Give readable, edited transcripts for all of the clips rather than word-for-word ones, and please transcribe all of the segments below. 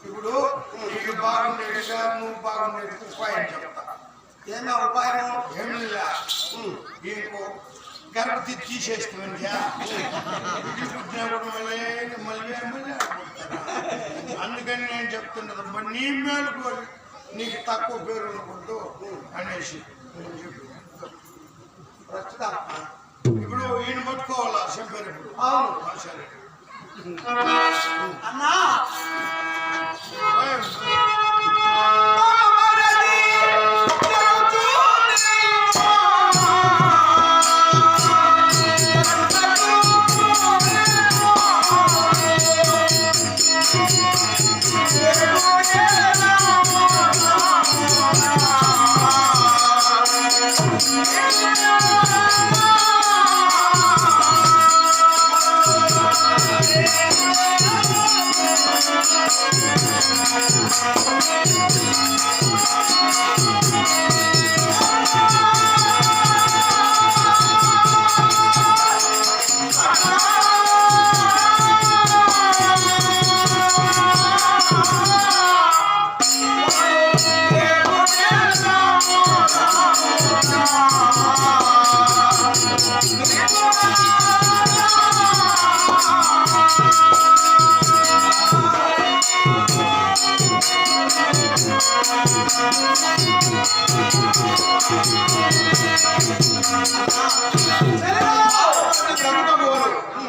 ఇప్పుడు నీకు బాగుండేట్టుగా నువ్వు బాగుండేట్టు ఉపాయం చెప్తా. ఏమో ఉపాయం ఏమి నీకు గర్భతి తీసేస్తుంది మళ్ళీ అందుకని నేను చెప్తున్నది నీ మేలు కోరి నీకు తక్కువ పేరు ఉండకూడదు అనేసి ప్రస్తుతం ఇప్పుడు ఈయన పట్టుకోవాలా చెప్పారు ఇప్పుడు. అవును సరే అన్నా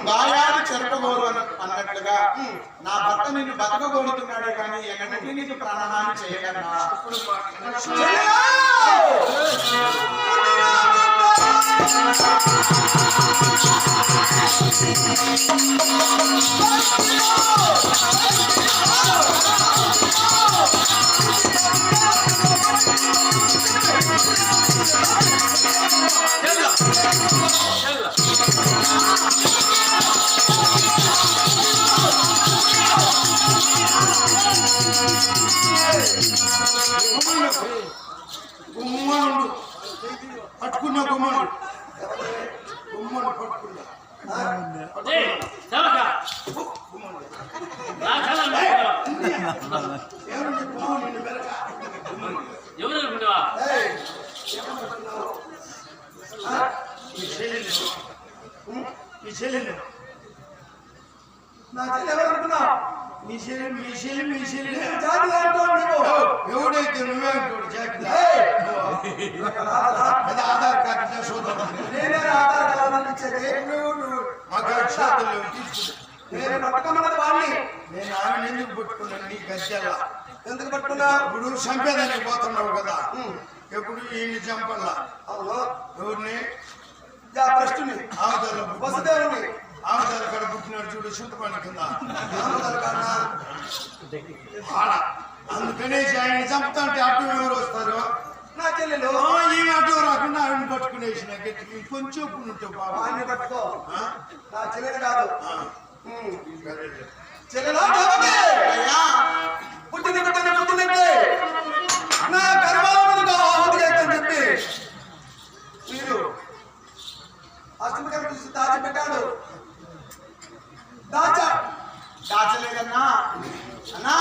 గాయాలు చెరకబోరు అన్నట్లుగా నా భర్త నిన్ను బతకగోడుతున్నాడే కానీ ఎన్నటికీ నీకు ప్రాణహాని చేయగలనా? గుమ్మడు పట్టుకున్నా గుమ్మడు గుమ్మడు పట్టుకున్నా ఎవడైతే నువ్వే అంటాడు జాగ్రత్త ఆధార్ కార్డు నేను ఆమె ఎందుకు పట్టుకున్నాను నీ గజ్జల్లా ఎందుకు పట్టుకున్నా? ఇప్పుడు చంపేదానికి పోతున్నావు కదా, ఎప్పుడు ఈయన్ని చంపల్లా. ఎవరిని? వసుదేవుని ఆమెదారు కాడ పుట్టినాడు చూడు, చింతపండు కింద అందుకనేసి ఆయన చంపుతా అంటే అడ్డు ఎవరు వస్తారు? నా చెల్లెలు ఈమె అడ్డు రాకుండా ఆవిడని పట్టుకునేసిన గట్టికి కొంచెం ఉంటావు బాబా ఆయన పట్టుకో. నా చెల్లెలు కాదు చెల్లెలు పుట్టినట్టే నా గర్భాలను ఆహుతిని చెప్పి మీరు అష్టమకర చూసి దాచిపెట్టాడు. దాచలేదన్నా అన్నా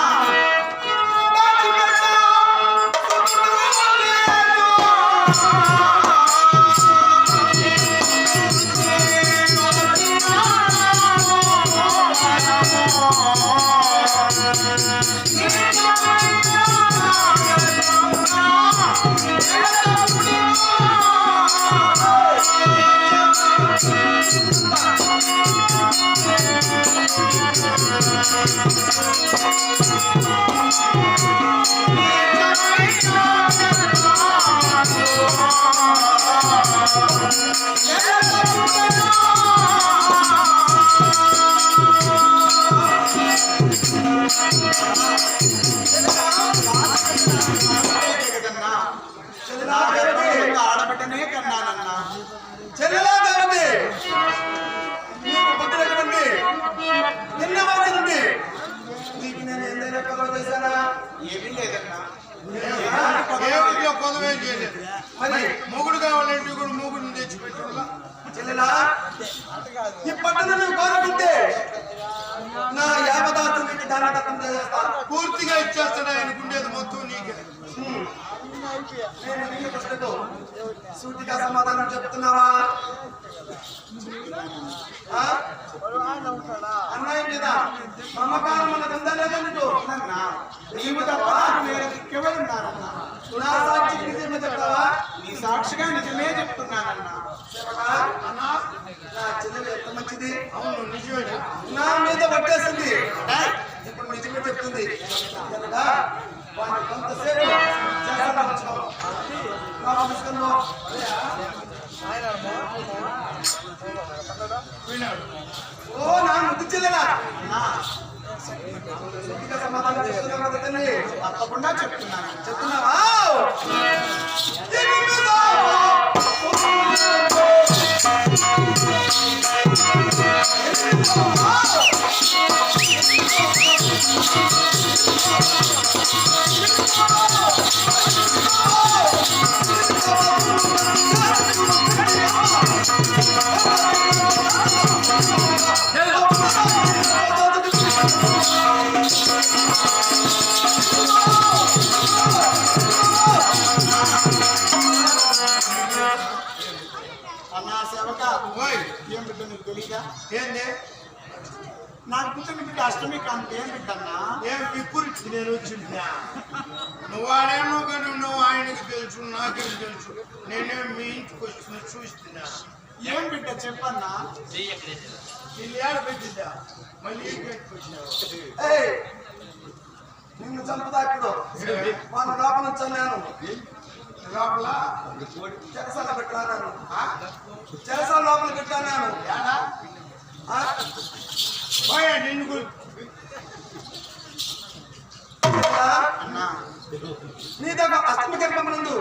ఆడబిడ్డనే కన్నానన్నా. చెల్లెలా దేవతే నీకు పుట్టినటువంటి నిన్న వరకు నుండి నీకు నేను ఏదైనా పదవి చేశానా? ఏమీ లేదన్నా. పదవి చేయలేదు. మరి మొగుడు కావాలంటే కూడా మొగుడిని తెచ్చిపెట్టు. చెల్లెలా ఈ పట్టణ నువ్వు కోరుకుంటే నా యావదాస్తునికి దానదత్తం చేస్తా. పూర్తిగా ఇచ్చేస్తాడు. ఆయనకు ఉండేది మొత్తం నీకే. నేను నీకు ప్రశ్నకు సూటిగా సమాధానం చెప్తున్నావా? అన్నయ్య మీద మమకారం అన్నది ఉందా లేదా నీకు? నీవు తప్ప ఎవరున్నారన్నా? నా సాక్షికి నిజమే చెప్తావా? నీ సాక్షిగా నిజమే చెప్తున్నానన్నా. అన్నా నా చెల్లెలు ఎంత మంచిది. అవును నిజమే. నా మీద పట్టేసింది. ఇప్పుడు నిజమే చెప్తుంది కనుక వాడిని కొంతసేపు ఓ నా ముద్దు చెల్లెలా సమాధానం చెప్తున్నావు కదా తల్లి? తప్పకుండా చెప్తున్నాను. చెప్తున్నావా? అన్నా సేవక ఏం బిడ్డ నీకు తెలీదా? ఏంది నాకు పుట్టిన బిడ్డ అష్టమి కాంతి ఏం బిడ్డన్నా? ఏం విపురికి నేను వచ్చిందా? నువ్వు వాడేమో కానీ నువ్వు ఆయనకి తెలుసు, నాకేం తెలుసు. నేనేం మీ ఇంటికి వచ్చిన చూస్తున్నా. ఏం బిడ్డ చెప్పన్నా? వీళ్ళు ఏడ పెట్టిద్దా? మళ్ళీ ఇంటికి వచ్చినావు. నిన్ను చంపుదాకుడు వాళ్ళ లోపల చల్లాను. లోపల చెరసాల పెట్టాను. చెరసాల లోపల పెట్టాను. నిన్ను నీ దగ్గర అష్టమి గర్భమునందు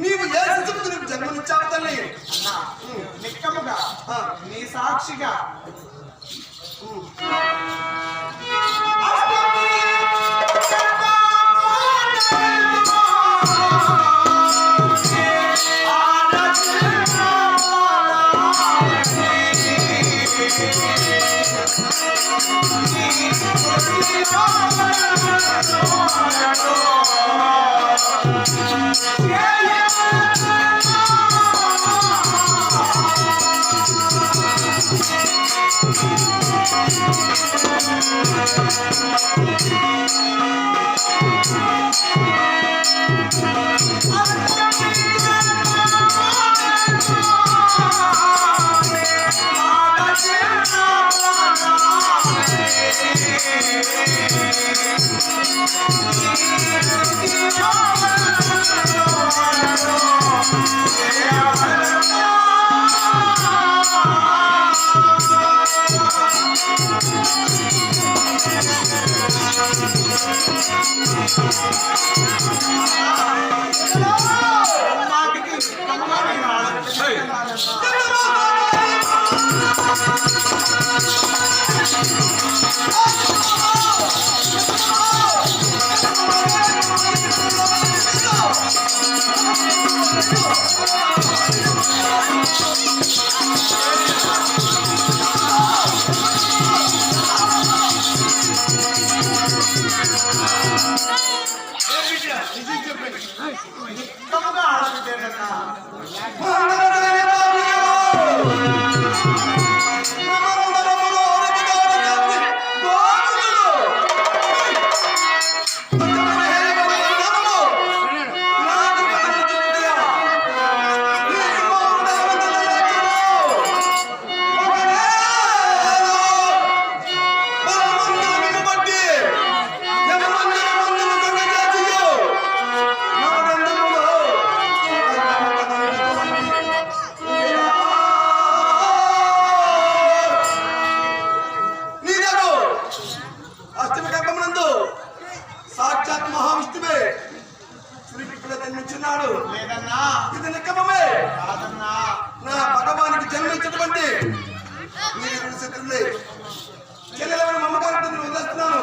నీవు ఏ శిశువుకు నీకు జన్మనిచ్చావు తల్లి? అన్నా నిక్కముగా నీ సాక్షిగా సాక్షాత్ మహావిష్ణువే శ్రీకృష్ణుడు జన్మించున్నాడు. లేదన్నా ఇది నిక్కమమే కాదన్నా. నా భగవానికి జన్మించినటువంటి మీరు శత్రులే చెల్లెలవని మమ్మకాలను వదిలేస్తున్నాను.